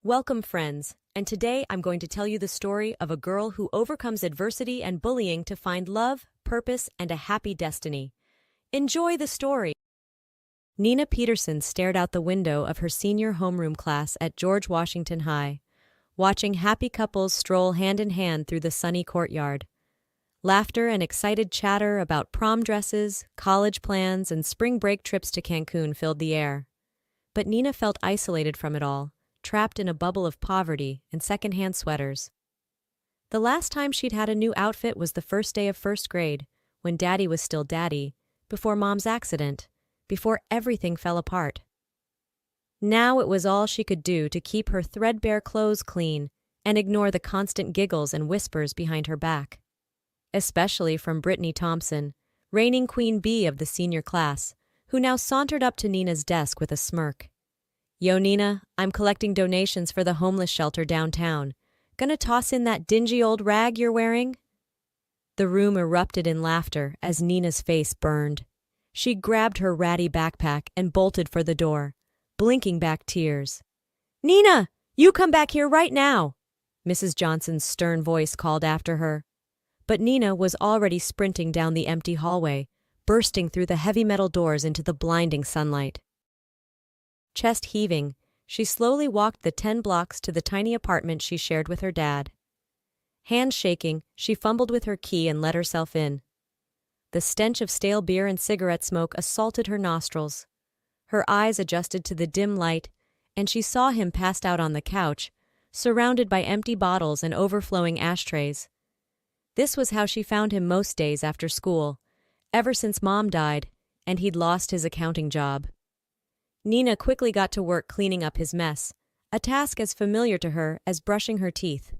Welcome, friends, and today I'm going to tell you the story of a girl who overcomes adversity and bullying to find love, purpose, and a happy destiny. Enjoy the story. Nina Peterson stared out the window of her senior homeroom class at George Washington High, watching happy couples stroll hand in hand through the sunny courtyard. Laughter and excited chatter about prom dresses, college plans, and spring break trips to Cancun filled the air. But Nina felt isolated from it all, trapped in a bubble of poverty and secondhand sweaters. The last time she'd had a new outfit was the first day of first grade, when Daddy was still Daddy, before Mom's accident, before everything fell apart. Now it was all she could do to keep her threadbare clothes clean and ignore the constant giggles and whispers behind her back. Especially from Brittany Thompson, reigning Queen Bee of the senior class, who now sauntered up to Nina's desk with a smirk. "Yo, Nina, I'm collecting donations for the homeless shelter downtown. Gonna toss in that dingy old rag you're wearing?" The room erupted in laughter as Nina's face burned. She grabbed her ratty backpack and bolted for the door, blinking back tears. "Nina, you come back here right now!" Mrs. Johnson's stern voice called after her. But Nina was already sprinting down the empty hallway, bursting through the heavy metal doors into the blinding sunlight. Chest heaving, she slowly walked the 10 blocks to the tiny apartment she shared with her dad. Hands shaking, she fumbled with her key and let herself in. The stench of stale beer and cigarette smoke assaulted her nostrils. Her eyes adjusted to the dim light, and she saw him passed out on the couch, surrounded by empty bottles and overflowing ashtrays. This was how she found him most days after school, ever since Mom died, and he'd lost his accounting job. Nina quickly got to work cleaning up his mess, a task as familiar to her as brushing her teeth.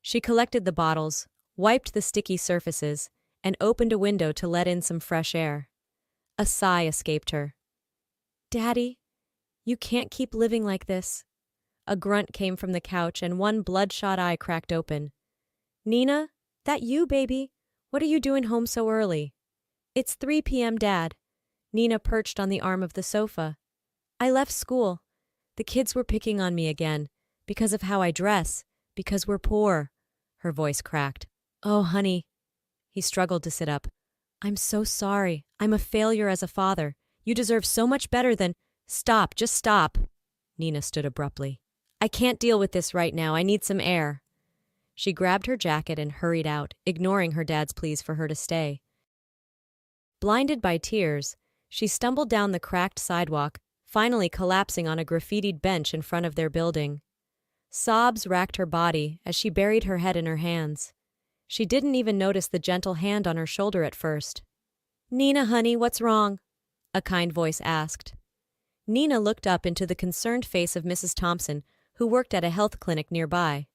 She collected the bottles, wiped the sticky surfaces, and opened a window to let in some fresh air. A sigh escaped her. "Daddy, you can't keep living like this." A grunt came from the couch and one bloodshot eye cracked open. "Nina, that you, baby? What are you doing home so early?" "It's 3 p.m., Dad." Nina perched on the arm of the sofa. "I left school. The kids were picking on me again, because of how I dress, because we're poor." Her voice cracked. "Oh, honey." He struggled to sit up. "I'm so sorry. I'm a failure as a father. You deserve so much better than—" "Stop, just stop." Nina stood abruptly. "I can't deal with this right now. I need some air." She grabbed her jacket and hurried out, ignoring her dad's pleas for her to stay. Blinded by tears, she stumbled down the cracked sidewalk, finally collapsing on a graffitied bench in front of their building. Sobs racked her body as she buried her head in her hands. She didn't even notice the gentle hand on her shoulder at first. "Nina, honey, what's wrong?" a kind voice asked. Nina looked up into the concerned face of Mrs. Thompson, who worked at a health clinic nearby.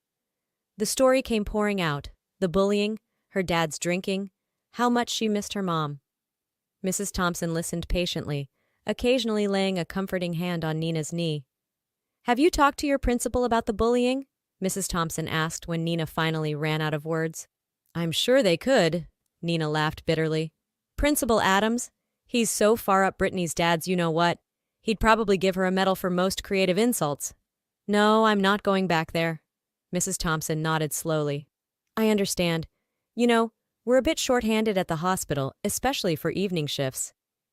The story came pouring out, the bullying, her dad's drinking, how much she missed her mom. Mrs. Thompson listened patiently, occasionally laying a comforting hand on Nina's knee. "Have you talked to your principal about the bullying?" Mrs. Thompson asked when Nina finally ran out of words. "I'm sure they could," Nina laughed bitterly. "Principal Adams? He's so far up Brittany's dad's you-know-what. He'd probably give her a medal for most creative insults." "No, I'm not going back there." Mrs. Thompson nodded slowly. "I understand. You know, we're a bit short-handed at the hospital, especially for evening shifts.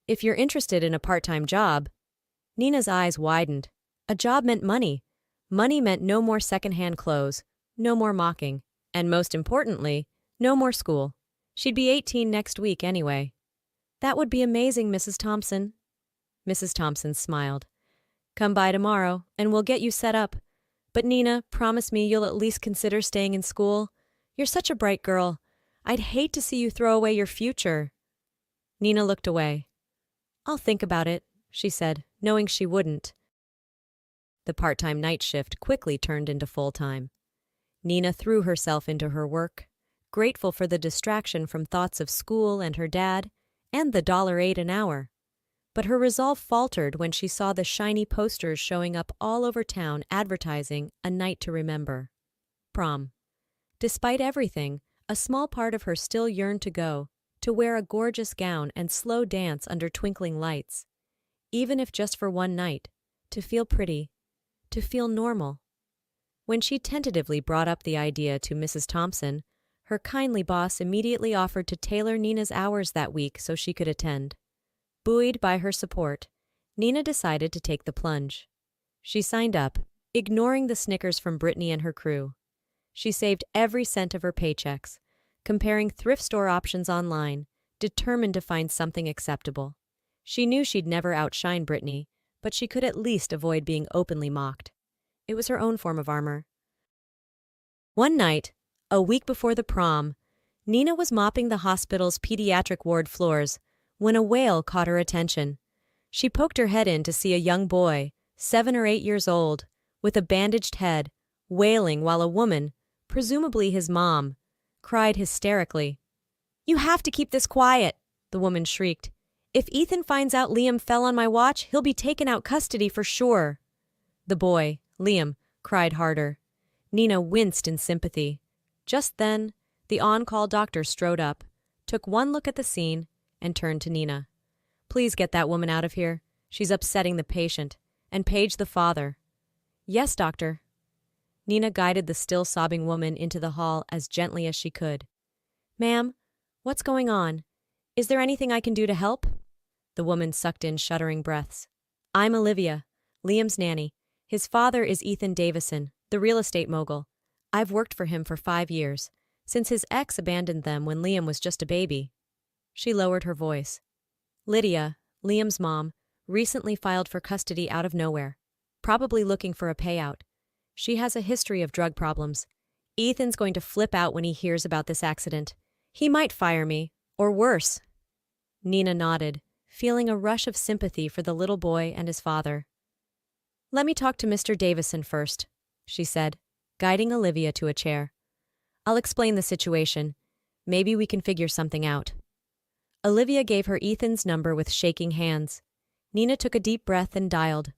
If you're interested in a part-time job—" Nina's eyes widened. A job meant money. Money meant no more second-hand clothes, no more mocking, and most importantly, no more school. She'd be 18 next week anyway. "That would be amazing, Mrs. Thompson." Mrs. Thompson smiled. "Come by tomorrow, and we'll get you set up. But Nina, promise me you'll at least consider staying in school. You're such a bright girl. I'd hate to see you throw away your future." Nina looked away. "I'll think about it," she said, knowing she wouldn't. The part-time night shift quickly turned into full-time. Nina threw herself into her work, grateful for the distraction from thoughts of school and her dad, and the $8 an hour. But her resolve faltered when she saw the shiny posters showing up all over town advertising a night to remember. Prom. Despite everything, a small part of her still yearned to go, to wear a gorgeous gown and slow dance under twinkling lights. Even if just for one night, to feel pretty, to feel normal. When she tentatively brought up the idea to Mrs. Thompson, her kindly boss immediately offered to tailor Nina's hours that week so she could attend. Buoyed by her support, Nina decided to take the plunge. She signed up, ignoring the snickers from Brittany and her crew. She saved every cent of her paychecks, comparing thrift store options online, determined to find something acceptable. She knew she'd never outshine Brittany, but she could at least avoid being openly mocked. It was her own form of armor. One night, a week before the prom, Nina was mopping the hospital's pediatric ward floors when a wail caught her attention. She poked her head in to see a young boy, 7 or 8 years old, with a bandaged head, wailing while a woman, presumably his mom, cried hysterically. "You have to keep this quiet," the woman shrieked. "If Ethan finds out Liam fell on my watch, he'll be taken out custody for sure." The boy, Liam, cried harder. Nina winced in sympathy. Just then, the on-call doctor strode up, took one look at the scene, and turned to Nina. "Please get that woman out of here. She's upsetting the patient. And page the father." "Yes, doctor." Nina guided the still sobbing woman into the hall as gently as she could. "Ma'am, what's going on? Is there anything I can do to help?" The woman sucked in shuddering breaths. "I'm Olivia, Liam's nanny. His father is Ethan Davison, the real estate mogul. I've worked for him for 5 years, since his ex abandoned them when Liam was just a baby." She lowered her voice. "Lydia, Liam's mom, recently filed for custody out of nowhere, probably looking for a payout. She has a history of drug problems. Ethan's going to flip out when he hears about this accident. He might fire me, or worse." Nina nodded, feeling a rush of sympathy for the little boy and his father. "Let me talk to Mr. Davison first," she said, guiding Olivia to a chair. "I'll explain the situation. Maybe we can figure something out." Olivia gave her Ethan's number with shaking hands. Nina took a deep breath and dialed.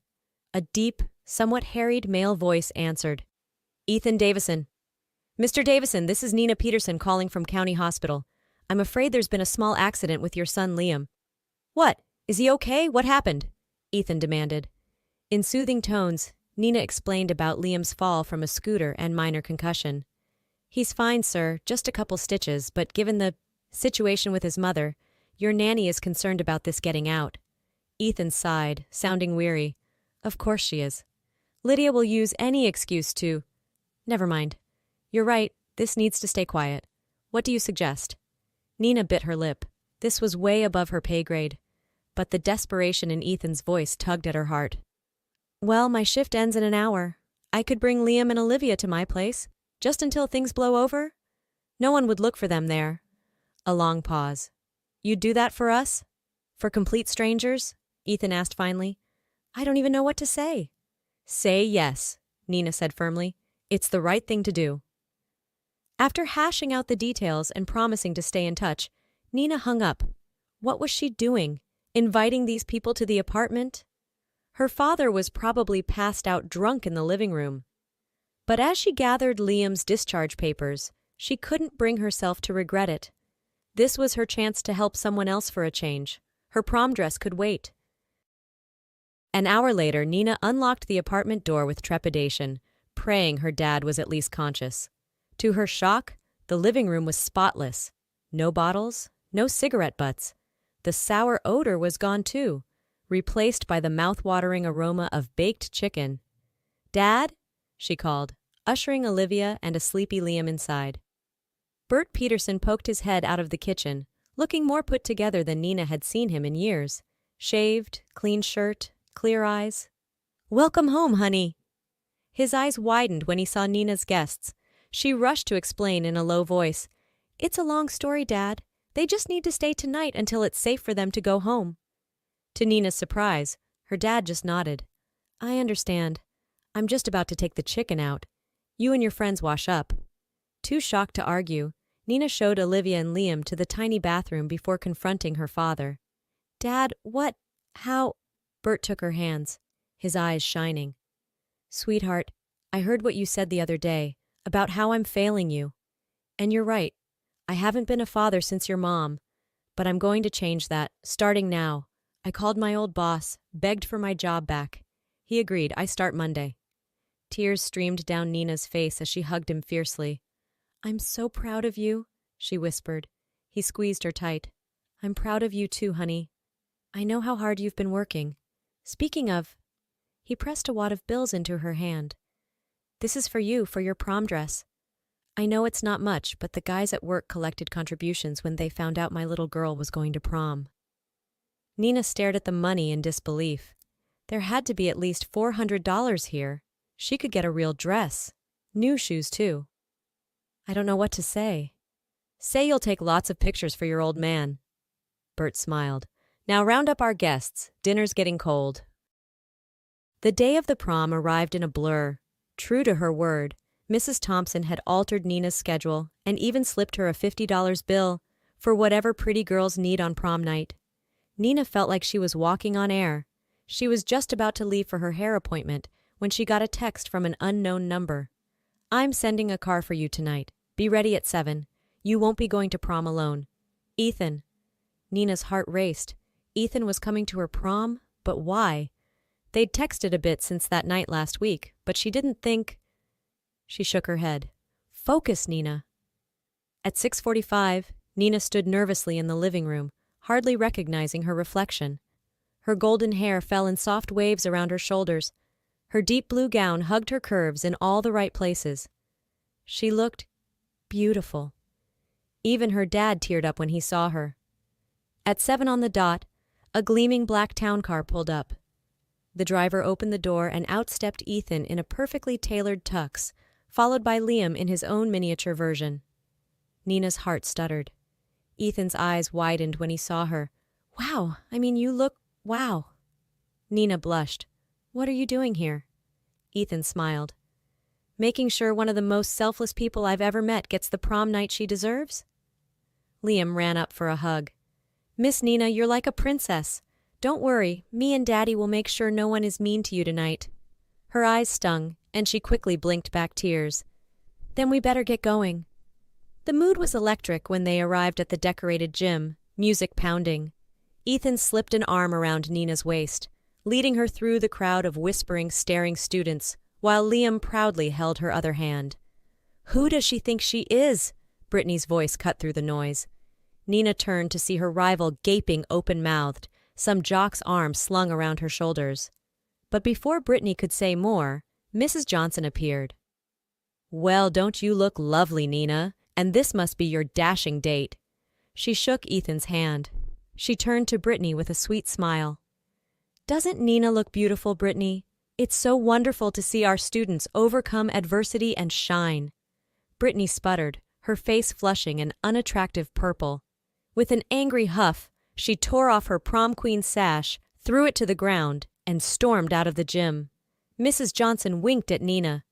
A deep, somewhat harried male voice answered. "Ethan Davison." "Mr. Davison, this is Nina Peterson calling from County Hospital. I'm afraid there's been a small accident with your son Liam." "What? Is he okay? What happened?" Ethan demanded. In soothing tones, Nina explained about Liam's fall from a scooter and minor concussion. "He's fine, sir, just a couple stitches, but given the situation with his mother, your nanny is concerned about this getting out." Ethan sighed, sounding weary. "Of course she is. Lydia will use any excuse to—" "Never mind. You're right, this needs to stay quiet. What do you suggest?" Nina bit her lip. This was way above her pay grade, but the desperation in Ethan's voice tugged at her heart. "Well, my shift ends in an hour. I could bring Liam and Olivia to my place, just until things blow over. No one would look for them there." A long pause. "You'd do that for us? For complete strangers?" Ethan asked finally. "I don't even know what to say." "Say yes," Nina said firmly. "It's the right thing to do." After hashing out the details and promising to stay in touch, Nina hung up. What was she doing? Inviting these people to the apartment? Her father was probably passed out drunk in the living room. But as she gathered Liam's discharge papers, she couldn't bring herself to regret it. This was her chance to help someone else for a change. Her prom dress could wait. An hour later, Nina unlocked the apartment door with trepidation, praying her dad was at least conscious. To her shock, the living room was spotless. No bottles, no cigarette butts. The sour odor was gone too, replaced by the mouth-watering aroma of baked chicken. "Dad?" she called, ushering Olivia and a sleepy Liam inside. Bert Peterson poked his head out of the kitchen, looking more put together than Nina had seen him in years. Shaved, clean shirt, clear eyes. "Welcome home, honey." His eyes widened when he saw Nina's guests. She rushed to explain in a low voice. "It's a long story, Dad. They just need to stay tonight until it's safe for them to go home." To Nina's surprise, her dad just nodded. "I understand. I'm just about to take the chicken out. You and your friends wash up." Too shocked to argue, Nina showed Olivia and Liam to the tiny bathroom before confronting her father. "Dad, what? How?" Bert took her hands, his eyes shining. "Sweetheart, I heard what you said the other day about how I'm failing you. And you're right. I haven't been a father since your mom, but I'm going to change that, starting now. I called my old boss, begged for my job back. He agreed. I start Monday." Tears streamed down Nina's face as she hugged him fiercely. "I'm so proud of you," she whispered. He squeezed her tight. "I'm proud of you too, honey. I know how hard you've been working. Speaking of—" He pressed a wad of bills into her hand. "This is for you, for your prom dress. I know it's not much, but the guys at work collected contributions when they found out my little girl was going to prom." Nina stared at the money in disbelief. There had to be at least $400 here. She could get a real dress. New shoes, too. "I don't know what to say." "Say you'll take lots of pictures for your old man." Bert smiled. "Now round up our guests. Dinner's getting cold." The day of the prom arrived in a blur. True to her word, Mrs. Thompson had altered Nina's schedule and even slipped her a $50 bill for whatever pretty girls need on prom night. Nina felt like she was walking on air. She was just about to leave for her hair appointment when she got a text from an unknown number. "I'm sending a car for you tonight. Be ready at 7. You won't be going to prom alone. Ethan." Nina's heart raced. Ethan was coming to her prom? But why? They'd texted a bit since that night last week, but she didn't think... She shook her head. "Focus, Nina." At 6:45, Nina stood nervously in the living room, hardly recognizing her reflection. Her golden hair fell in soft waves around her shoulders. Her deep blue gown hugged her curves in all the right places. She looked beautiful. Even her dad teared up when he saw her. At 7 on the dot, a gleaming black town car pulled up. The driver opened the door and out stepped Ethan in a perfectly tailored tux, followed by Liam in his own miniature version. Nina's heart stuttered. Ethan's eyes widened when he saw her. "Wow, you look... wow." Nina blushed. "What are you doing here?" Ethan smiled. "Making sure one of the most selfless people I've ever met gets the prom night she deserves." Liam ran up for a hug. "Miss Nina, you're like a princess. Don't worry, me and Daddy will make sure no one is mean to you tonight." Her eyes stung, and she quickly blinked back tears. "Then we better get going." The mood was electric when they arrived at the decorated gym, music pounding. Ethan slipped an arm around Nina's waist, leading her through the crowd of whispering, staring students, while Liam proudly held her other hand. "Who does she think she is?" Brittany's voice cut through the noise. Nina turned to see her rival gaping open-mouthed, some jock's arm slung around her shoulders. But before Brittany could say more, Mrs. Johnson appeared. "Well, don't you look lovely, Nina? And this must be your dashing date." She shook Ethan's hand. She turned to Brittany with a sweet smile. "Doesn't Nina look beautiful, Brittany? It's so wonderful to see our students overcome adversity and shine." Brittany sputtered, her face flushing an unattractive purple. With an angry huff, she tore off her prom queen sash, threw it to the ground, and stormed out of the gym. Mrs. Johnson winked at Nina.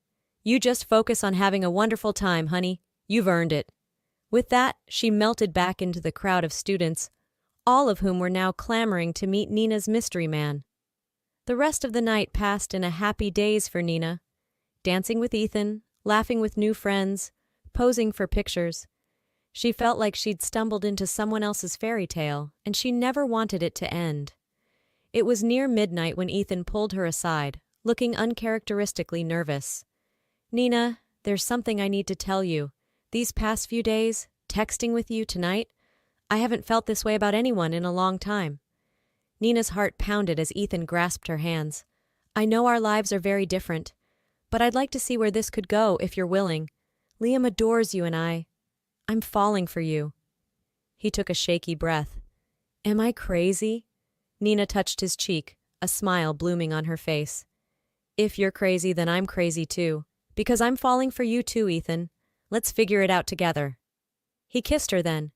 "You just focus on having a wonderful time, honey. You've earned it." With that, she melted back into the crowd of students, all of whom were now clamoring to meet Nina's mystery man. The rest of the night passed in a happy daze for Nina, dancing with Ethan, laughing with new friends, posing for pictures. She felt like she'd stumbled into someone else's fairy tale, and she never wanted it to end. It was near midnight when Ethan pulled her aside, looking uncharacteristically nervous. "Nina, there's something I need to tell you. These past few days, texting with you tonight, I haven't felt this way about anyone in a long time." Nina's heart pounded as Ethan grasped her hands. "I know our lives are very different, but I'd like to see where this could go if you're willing. Liam adores you and I'm falling for you." He took a shaky breath. "Am I crazy?" Nina touched his cheek, a smile blooming on her face. "If you're crazy, then I'm crazy too, because I'm falling for you too, Ethan. Let's figure it out together." He kissed her then.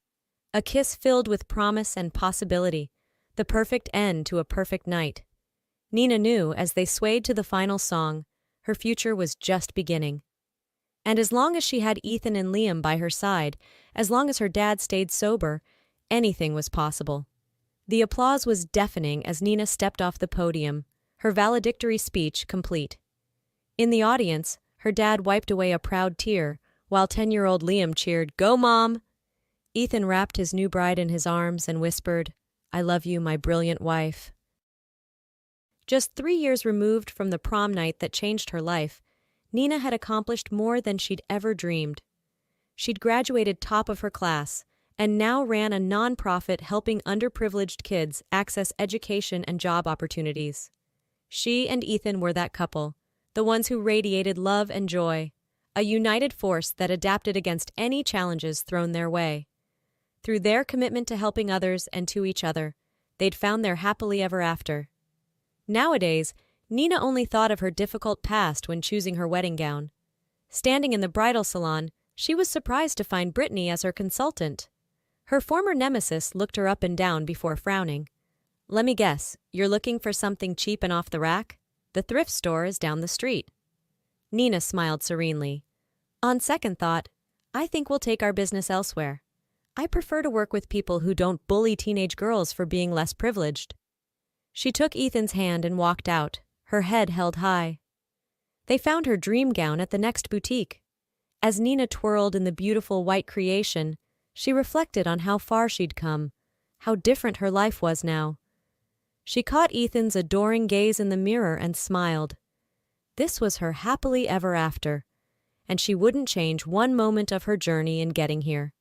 A kiss filled with promise and possibility, the perfect end to a perfect night. Nina knew, as they swayed to the final song, her future was just beginning. And as long as she had Ethan and Liam by her side, as long as her dad stayed sober, anything was possible. The applause was deafening as Nina stepped off the podium, her valedictory speech complete. In the audience, her dad wiped away a proud tear, while 10-year-old Liam cheered, "Go, Mom!" Ethan wrapped his new bride in his arms and whispered, "I love you, my brilliant wife." Just 3 years removed from the prom night that changed her life, Nina had accomplished more than she'd ever dreamed. She'd graduated top of her class and now ran a nonprofit helping underprivileged kids access education and job opportunities. She and Ethan were that couple, the ones who radiated love and joy, a united force that adapted against any challenges thrown their way. Through their commitment to helping others and to each other, they'd found their happily ever after. Nowadays, Nina only thought of her difficult past when choosing her wedding gown. Standing in the bridal salon, she was surprised to find Brittany as her consultant. Her former nemesis looked her up and down before frowning. "Let me guess, you're looking for something cheap and off the rack? The thrift store is down the street." Nina smiled serenely. "On second thought, I think we'll take our business elsewhere. I prefer to work with people who don't bully teenage girls for being less privileged." She took Ethan's hand and walked out, her head held high. They found her dream gown at the next boutique. As Nina twirled in the beautiful white creation, she reflected on how far she'd come, how different her life was now. She caught Ethan's adoring gaze in the mirror and smiled. This was her happily ever after, and she wouldn't change one moment of her journey in getting here.